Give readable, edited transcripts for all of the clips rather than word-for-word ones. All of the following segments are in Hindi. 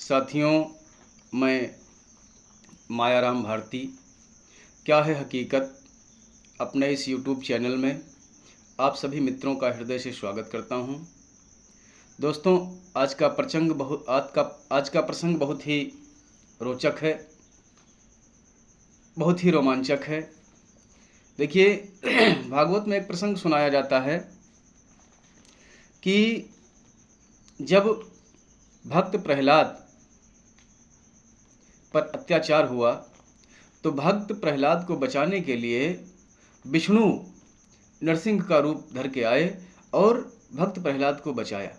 साथियों, मैं मायाराम भारती, क्या है हकीकत, अपने इस YouTube चैनल में आप सभी मित्रों का हृदय से स्वागत करता हूं। दोस्तों, आज का प्रसंग बहुत ही रोचक है, बहुत ही रोमांचक है। देखिए, भागवत में एक प्रसंग सुनाया जाता है कि जब भक्त प्रहलाद पर अत्याचार हुआ तो भक्त प्रहलाद को बचाने के लिए विष्णु नरसिंह का रूप धर के आए और भक्त प्रहलाद को बचाया,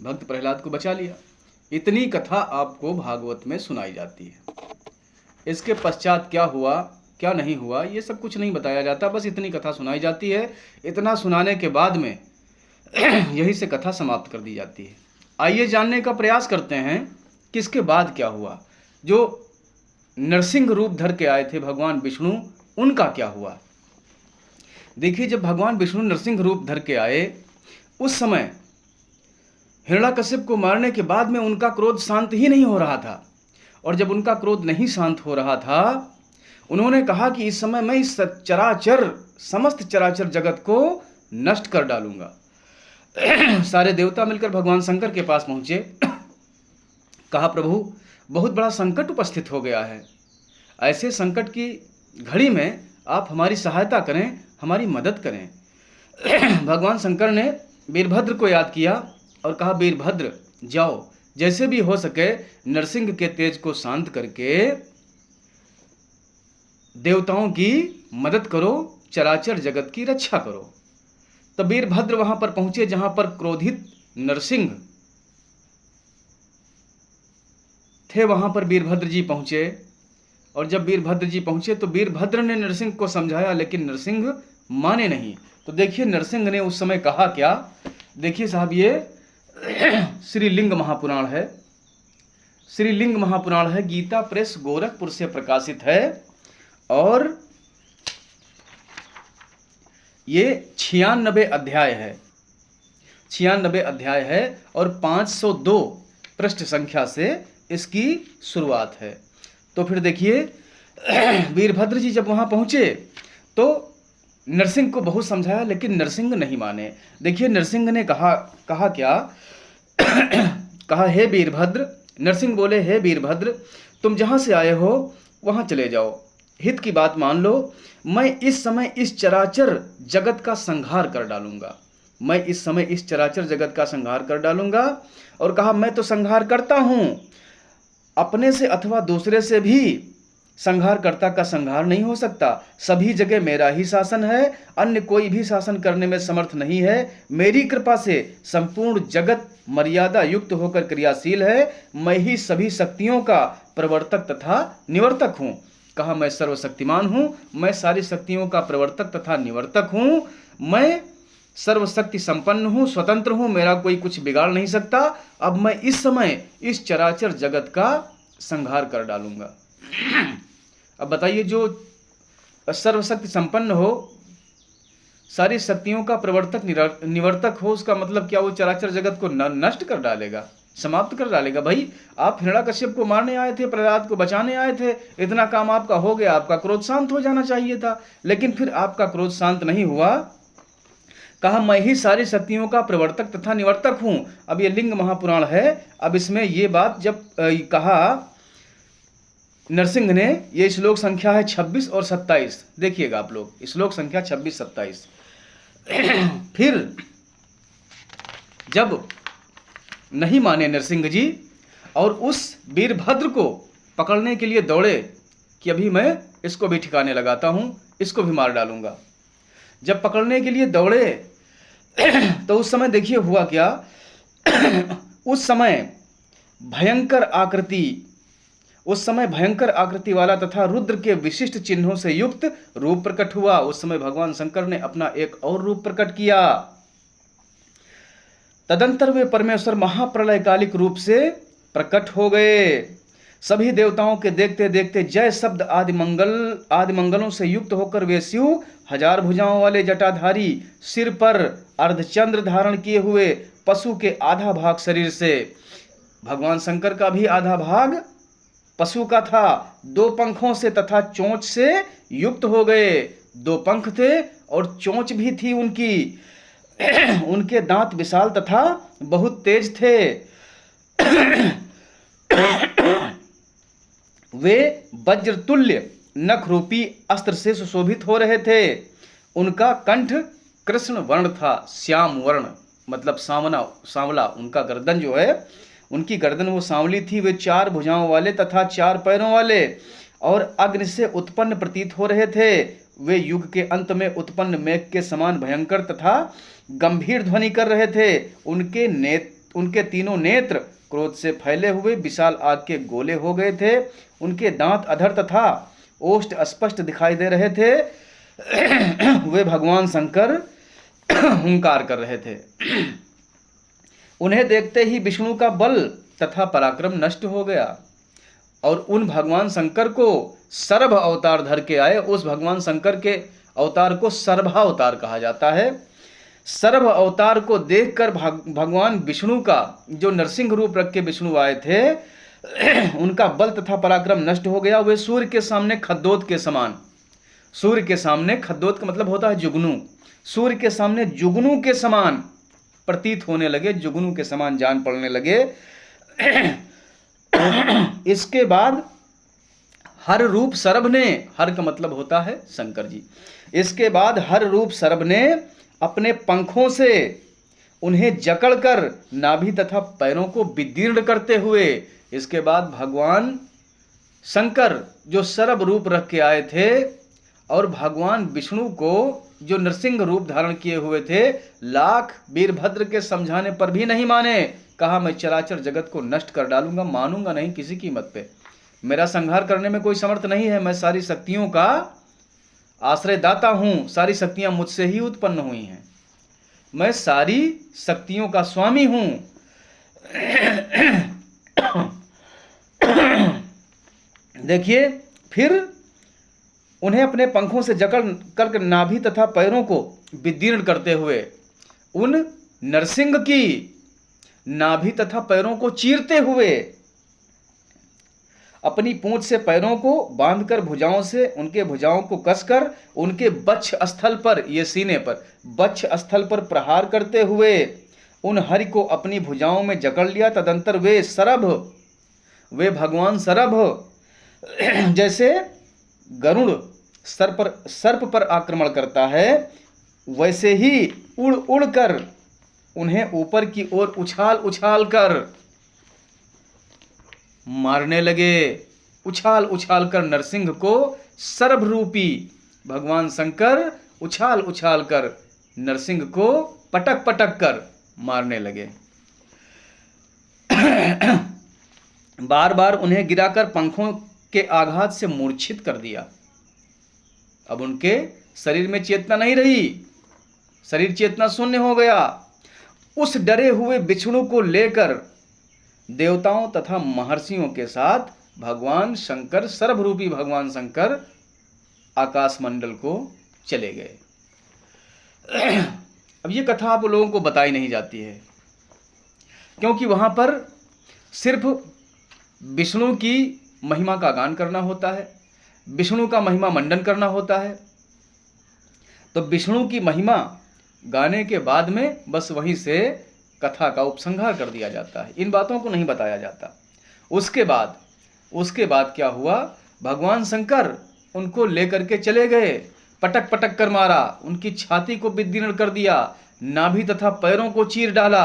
भक्त प्रहलाद को बचा लिया। इतनी कथा आपको भागवत में सुनाई जाती है। इसके पश्चात क्या हुआ क्या नहीं हुआ ये सब कुछ नहीं बताया जाता, बस इतनी कथा सुनाई जाती है। इतना सुनाने के बाद में यही से कथा समाप्त कर दी जाती है। आइए जानने का प्रयास करते हैं कि इसके बाद क्या हुआ। जो नरसिंह रूप धर के आए थे भगवान विष्णु, उनका क्या हुआ। देखिए, जब भगवान विष्णु नरसिंह रूप धर के आए उस समय हिरण्याकश्यप को मारने के बाद में उनका क्रोध शांत ही नहीं हो रहा था। और जब उनका क्रोध नहीं शांत हो रहा था, उन्होंने कहा कि इस समय मैं इस समस्त चराचर जगत को नष्ट कर डालूंगा। सारे देवता मिलकर भगवान शंकर के पास पहुंचे। कहा, प्रभु, बहुत बड़ा संकट उपस्थित हो गया है। ऐसे संकट की घड़ी में आप हमारी सहायता करें, हमारी मदद करें। भगवान शंकर ने वीरभद्र को याद किया और कहा, वीरभद्र, जाओ, जैसे भी हो सके नरसिंह के तेज को शांत करके देवताओं की मदद करो, चराचर जगत की रक्षा करो। तब वीरभद्र वहां पर पहुंचे जहां पर क्रोधित नरसिंह थे। वहां पर वीरभद्र जी पहुंचे और जब वीरभद्र जी पहुंचे तो वीरभद्र ने नरसिंह को समझाया, लेकिन नरसिंह माने नहीं। तो देखिए, नरसिंह ने उस समय कहा क्या। देखिए साहब, ये श्रीलिंग महापुराण है। श्रीलिंग महापुराण है, गीता प्रेस गोरखपुर से प्रकाशित है और ये 96 अध्याय है। 96 अध्याय है और 502 पृष्ठ संख्या से इसकी शुरुआत है। तो फिर देखिए, वीरभद्र जी जब वहां पहुंचे तो नरसिंह को बहुत समझाया, लेकिन नरसिंह नहीं माने। देखिए, नरसिंह ने कहा क्या। कहा, हे वीरभद्र। नरसिंह बोले, हे वीरभद्र, तुम जहां से आए हो वहां चले जाओ, हित की बात मान लो। मैं इस समय इस चराचर जगत का संहार कर डालूंगा। मैं इस समय इस चराचर जगत का संहार कर डालूंगा। और कहा, मैं तो संहार करता हूं, अपने से अथवा दूसरे से भी संहारकर्ता का संहार नहीं हो सकता। सभी जगह मेरा ही शासन है, अन्य कोई भी शासन करने में समर्थ नहीं है। मेरी कृपा से संपूर्ण जगत मर्यादा युक्त होकर क्रियाशील है। मैं ही सभी शक्तियों का प्रवर्तक तथा निवर्तक हूं। कहा, मैं सर्वशक्तिमान हूं, मैं सारी शक्तियों का प्रवर्तक तथा निवर्तक हूं। मैं सर्वशक्ति संपन्न हूं, स्वतंत्र हूं, मेरा कोई कुछ बिगाड़ नहीं सकता। अब मैं इस समय इस चराचर जगत का संहार कर डालूंगा। अब बताइए, जो सर्वशक्ति संपन्न हो, सारी शक्तियों का प्रवर्तक निवर्तक हो, उसका मतलब क्या वो चराचर जगत को नष्ट कर डालेगा, समाप्त कर डालेगा। भाई, आप हिरण्याकश्यप को मारने आए थे, प्रहलाद को बचाने आए थे, इतना काम आपका हो गया, आपका क्रोध शांत हो जाना चाहिए था, लेकिन फिर आपका क्रोध शांत नहीं हुआ। कहा, मैं ही सारी शक्तियों का प्रवर्तक तथा निवर्तक हूं। अब ये लिंग महापुराण है। अब इसमें ये बात जब कहा नरसिंह ने, ये श्लोक संख्या है 26 और 27। देखिएगा आप लोग, श्लोक संख्या 26-27। फिर जब नहीं माने नरसिंह जी और उस वीरभद्र को पकड़ने के लिए दौड़े कि अभी मैं इसको भी ठिकाने लगाता हूं, इसको भी मार डालूंगा। जब पकड़ने के लिए दौड़े तो उस समय देखिए हुआ क्या। उस समय भयंकर आकृति वाला तथा रुद्र के विशिष्ट चिन्हों से युक्त रूप प्रकट हुआ। उस समय भगवान शंकर ने अपना एक और रूप प्रकट किया। तदंतर वे परमेश्वर महाप्रलयकालिक रूप से प्रकट हो गए। सभी देवताओं के देखते देखते जय शब्द आदि मंगलों से युक्त होकर वे शिव 1000 भुजाओं वाले जटाधारी, सिर पर अर्धचंद्र धारण किए हुए, पशु के आधा भाग शरीर से भगवान शंकर का भी आधा भाग पशु का था, 2 पंखों से तथा चोंच से युक्त हो गए। 2 पंख थे और चोंच भी थी उनकी। उनके दांत विशाल तथा बहुत तेज थे। वे वज्रतुल्य नख रूपी अस्त्र से सुशोभित हो रहे थे। उनका कंठ कृष्ण वर्ण था, श्याम वर्ण, मतलब सांवला। उनका गर्दन जो है, उनकी गर्दन वो सांवली थी। वे 4 भुजाओं वाले तथा 4 पैरों वाले और अग्नि से उत्पन्न प्रतीत हो रहे थे। वे युग के अंत में उत्पन्न मेघ के समान भयंकर तथा गंभीर ध्वनि कर रहे थे। उनके तीनों नेत्र क्रोध से फैले हुए विशाल आग के गोले हो गए थे। उनके दांत अधर तथा ओष्ठ स्पष्ट दिखाई दे रहे थे। वे भगवान शंकर हुंकार कर रहे थे। उन्हें देखते ही विष्णु का बल तथा पराक्रम नष्ट हो गया और उन भगवान शंकर को सर्भ अवतार धर के आए। उस भगवान शंकर के अवतार को सर्भावतार कहा जाता है। सर्भ अवतार को देखकर भगवान विष्णु का जो नरसिंह रूप रख के विष्णु आए थे, उनका बल तथा पराक्रम नष्ट हो गया। वे सूर्य के सामने खद्दोत के समान, सूर्य के सामने, खद्दोत का मतलब होता है जुगनू, सूर्य के सामने जुगनू के समान प्रतीत होने लगे, जुगनू के समान जान पड़ने लगे। इसके बाद हर रूप सर्भ ने, हर का मतलब होता है शंकर जी, इसके बाद हर रूप सर्भ ने अपने पंखों से उन्हें जकड़कर नाभि तथा पैरों को विदीर्ण करते हुए, इसके बाद भगवान शंकर जो सर्भ रूप रख के आए थे और भगवान विष्णु को जो नरसिंह रूप धारण किए हुए थे, लाख वीरभद्र के समझाने पर भी नहीं माने। कहा मैं चराचर जगत को नष्ट कर डालूंगा, मानूंगा नहीं किसी कीमत पे। मेरा संहार करने में कोई समर्थ नहीं है। मैं सारी शक्तियों का आश्रयदाता हूं, सारी शक्तियां मुझसे ही उत्पन्न हुई हैं, मैं सारी शक्तियों का स्वामी हूं। देखिए, फिर उन्हें अपने पंखों से जकड़ कर नाभि तथा पैरों को विदीर्ण करते हुए उन नरसिंह की नाभि तथा पैरों को चीरते हुए अपनी पूंछ से पैरों को बांधकर भुजाओं से उनके भुजाओं को कसकर उनके वक्ष स्थल पर, ये सीने पर, वक्ष स्थल पर प्रहार करते हुए उन हरि को अपनी भुजाओं में जकड़ लिया। तदंतर वे भगवान सरभ जैसे गरुड़ सर्प पर आक्रमण करता है, वैसे ही उड़ उड़ कर उन्हें ऊपर की ओर उछाल उछाल कर मारने लगे। उछाल उछाल कर नरसिंह को सर्भ रूपी भगवान शंकर उछाल उछाल कर नरसिंह को पटक पटक कर मारने लगे। बार बार उन्हें गिराकर पंखों के आघात से मूर्छित कर दिया। अब उनके शरीर में चेतना नहीं रही, शरीर चेतना शून्य हो गया। उस डरे हुए विष्णु को लेकर देवताओं तथा महर्षियों के साथ भगवान शंकर, सर्वरूपी भगवान शंकर आकाश मंडल को चले गए। अब ये कथा आप लोगों को बताई नहीं जाती है, क्योंकि वहां पर सिर्फ विष्णु की महिमा का गान करना होता है, विष्णु का महिमा मंडन करना होता है। तो विष्णु की महिमा गाने के बाद में बस वहीं से कथा का उपसंहार कर दिया जाता है, इन बातों को नहीं बताया जाता। उसके बाद क्या हुआ, भगवान शंकर उनको लेकर के चले गए, पटक पटक कर मारा, उनकी छाती को विदीर्ण कर दिया, नाभि तथा पैरों को चीर डाला।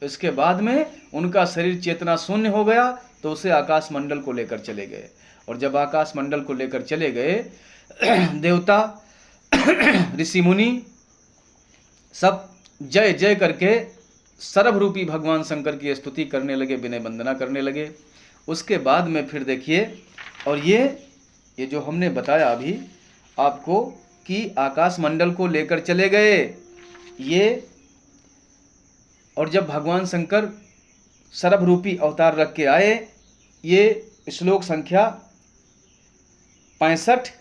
इसके बाद में उनका शरीर चेतना शून्य हो गया, तो उसे आकाश मंडल को लेकर चले गए। और जब आकाश मंडल को लेकर चले गए, देवता ऋषि मुनि सब जय जय करके सर्वरूपी भगवान शंकर की स्तुति करने लगे, विनय वंदना करने लगे। उसके बाद में फिर देखिए, और ये जो हमने बताया अभी आपको कि आकाश मंडल को लेकर चले गए ये, और जब भगवान शंकर सर्वरूपी अवतार रख के आए, ये श्लोक संख्या 65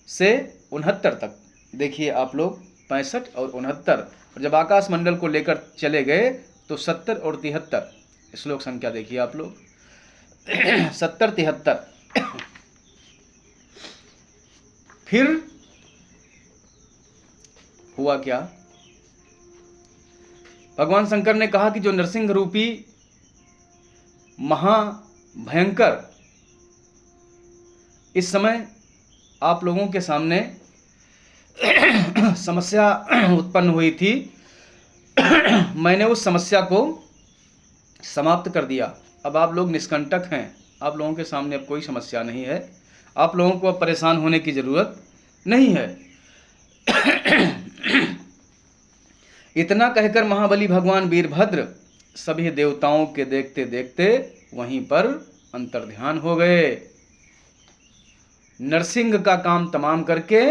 से 69 तक देखिए आप लोग, 65 और 69। और जब आकाश मंडल को लेकर चले गए तो 70 और 73 श्लोक संख्या देखिए आप लोग 70-73। फिर हुआ क्या? भगवान शंकर ने कहा कि जो नरसिंह रूपी महाभयंकर इस समय आप लोगों के सामने समस्या उत्पन्न हुई थी, मैंने उस समस्या को समाप्त कर दिया। अब आप लोग निष्कंटक हैं, आप लोगों के सामने अब कोई समस्या नहीं है, आप लोगों को अब परेशान होने की जरूरत नहीं है। इतना कहकर महाबली भगवान वीरभद्र सभी देवताओं के देखते देखते वहीं पर अंतर्ध्यान हो गए। नरसिंह का काम तमाम करके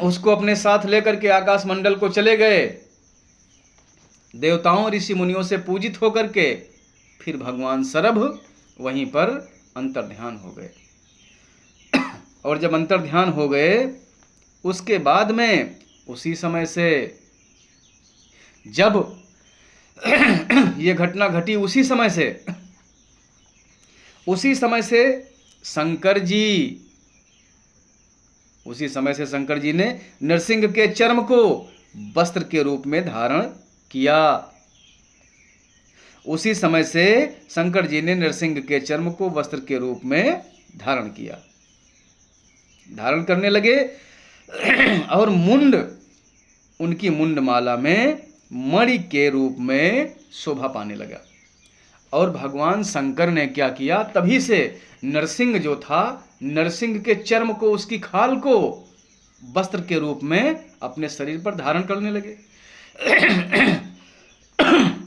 उसको अपने साथ लेकर के आकाश मंडल को चले गए। देवताओं ऋषि मुनियों से पूजित होकर के फिर भगवान सरभ वहीं पर अंतर्ध्यान हो गए। और जब अंतर्ध्यान हो गए उसके बाद में उसी समय से जब ये घटना घटी उसी समय से शंकर जी ने नरसिंह के चर्म को वस्त्र के रूप में धारण किया। उसी समय से शंकर जी ने नरसिंह के चर्म को वस्त्र के रूप में धारण किया, धारण करने लगे। और मुंड, उनकी मुंड माला में मणि के रूप में शोभा पाने लगा। और भगवान शंकर ने क्या किया, तभी से नरसिंह जो था, नरसिंह के चर्म को, उसकी खाल को वस्त्र के रूप में अपने शरीर पर धारण करने लगे।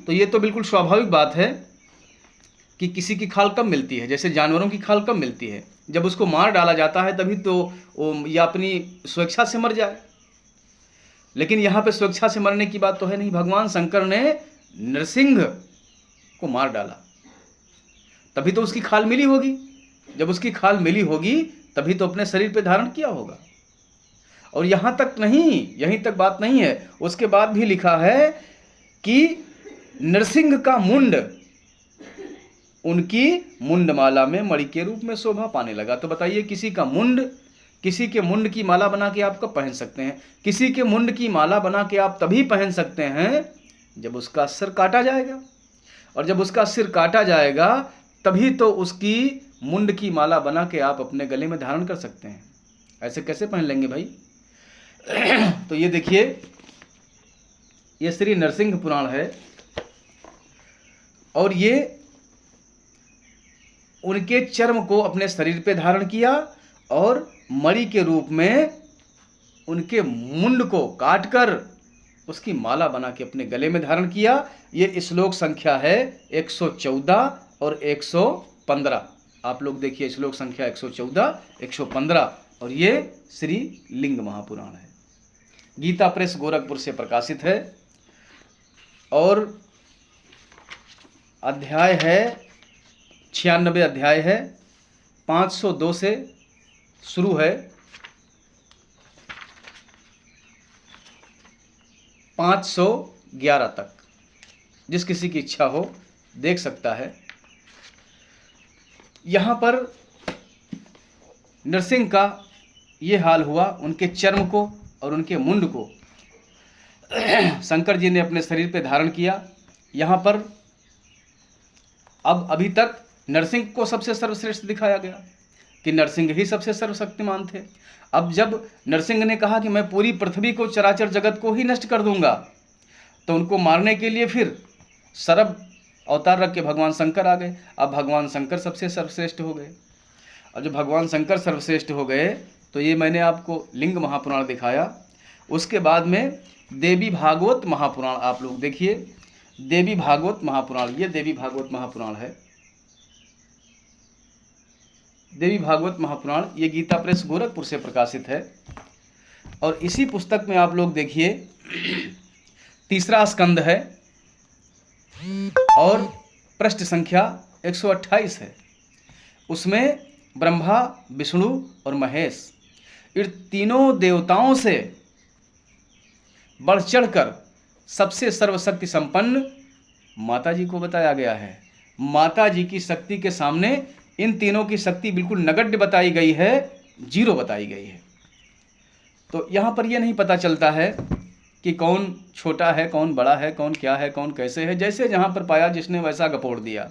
तो ये तो बिल्कुल स्वाभाविक बात है कि किसी की खाल कब मिलती है, जैसे जानवरों की खाल कब मिलती है, जब उसको मार डाला जाता है तभी तो वो या अपनी स्वेच्छा से मर जाए। लेकिन यहाँ पे स्वेच्छा से मरने की बात तो है नहीं, भगवान शंकर ने नरसिंह को मार डाला तभी तो उसकी खाल मिली होगी। जब उसकी खाल मिली होगी तभी तो अपने शरीर पे धारण किया होगा। और यहाँ तक नहीं, यहीं तक बात नहीं है, उसके बाद भी लिखा है कि नरसिंह का मुंड उनकी मुंडमाला में मणि के रूप में शोभा पाने लगा। तो बताइए, किसी के मुंड की माला बना के आप कब पहन सकते हैं? किसी के मुंड की माला बना के आप तभी पहन सकते हैं जब उसका सिर काटा जाएगा। और जब उसका सिर काटा जाएगा तभी तो उसकी मुंड की माला बना के आप अपने गले में धारण कर सकते हैं। ऐसे कैसे पहन लेंगे भाई? तो ये देखिए, ये श्री नरसिंह पुराण है और ये उनके चर्म को अपने शरीर पे धारण किया और मणि के रूप में उनके मुंड को काटकर उसकी माला बना के अपने गले में धारण किया। ये श्लोक संख्या है 114 और 115। आप लोग देखिए, श्लोक संख्या 114, 115 और ये श्री लिंग महापुराण है। गीता प्रेस गोरखपुर से प्रकाशित है और अध्याय है 96 अध्याय है, 502 से शुरू है, 511 तक। जिस किसी की इच्छा हो देख सकता है। यहाँ पर नरसिंह का ये हाल हुआ, उनके चर्म को और उनके मुंड को शंकर जी ने अपने शरीर पे धारण किया। यहाँ पर अब अभी तक नरसिंह को सबसे सर्वश्रेष्ठ दिखाया गया कि नरसिंह ही सबसे सर्वशक्तिमान थे। अब जब नरसिंह ने कहा कि मैं पूरी पृथ्वी को, चराचर जगत को ही नष्ट कर दूंगा, तो उनको मारने के लिए फिर सरभ अवतार रख के भगवान शंकर आ गए। अब भगवान शंकर सबसे सर्वश्रेष्ठ हो गए। और जब भगवान शंकर सर्वश्रेष्ठ हो गए तो ये मैंने आपको लिंग महापुराण दिखाया। उसके बाद में देवी भागवत महापुराण आप लोग देखिए। देवी भागवत महापुराण, ये देवी भागवत महापुराण है। देवी भागवत महापुराण ये गीता प्रेस गोरखपुर से प्रकाशित है। और इसी पुस्तक में आप लोग देखिए, तीसरा स्कंद है और पृष्ठ संख्या 128 है। उसमें ब्रह्मा, विष्णु और महेश, इन तीनों देवताओं से बढ़ चढ़कर सबसे सर्वशक्ति संपन्न माता जी को बताया गया है। माता जी की शक्ति के सामने इन तीनों की शक्ति बिल्कुल नगण्य बताई गई है, जीरो बताई गई है। तो यहाँ पर यह नहीं पता चलता है कि कौन छोटा है, कौन बड़ा है, कौन क्या है, कौन कैसे है, जैसे जहाँ पर पाया जिसने वैसा गपोड़ दिया।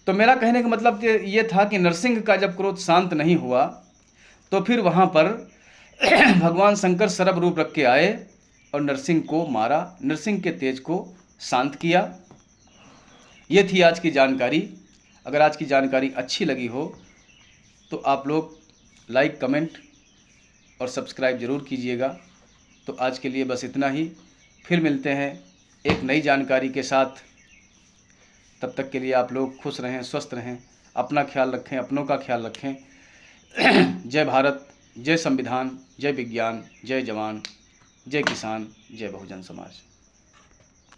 तो मेरा कहने का मतलब ये था कि नरसिंह का जब क्रोध शांत नहीं हुआ तो फिर वहाँ पर भगवान शंकर सरब रूप रख के आए और नरसिंह को मारा, नरसिंह के तेज को शांत किया। ये थी आज की जानकारी। अगर आज की जानकारी अच्छी लगी हो तो आप लोग लाइक, कमेंट और सब्सक्राइब ज़रूर कीजिएगा। तो आज के लिए बस इतना ही, फिर मिलते हैं एक नई जानकारी के साथ। तब तक के लिए आप लोग खुश रहें, स्वस्थ रहें, अपना ख्याल रखें, अपनों का ख्याल रखें। जय भारत, जय संविधान, जय विज्ञान, जय जवान, जय किसान, जय बहुजन समाज।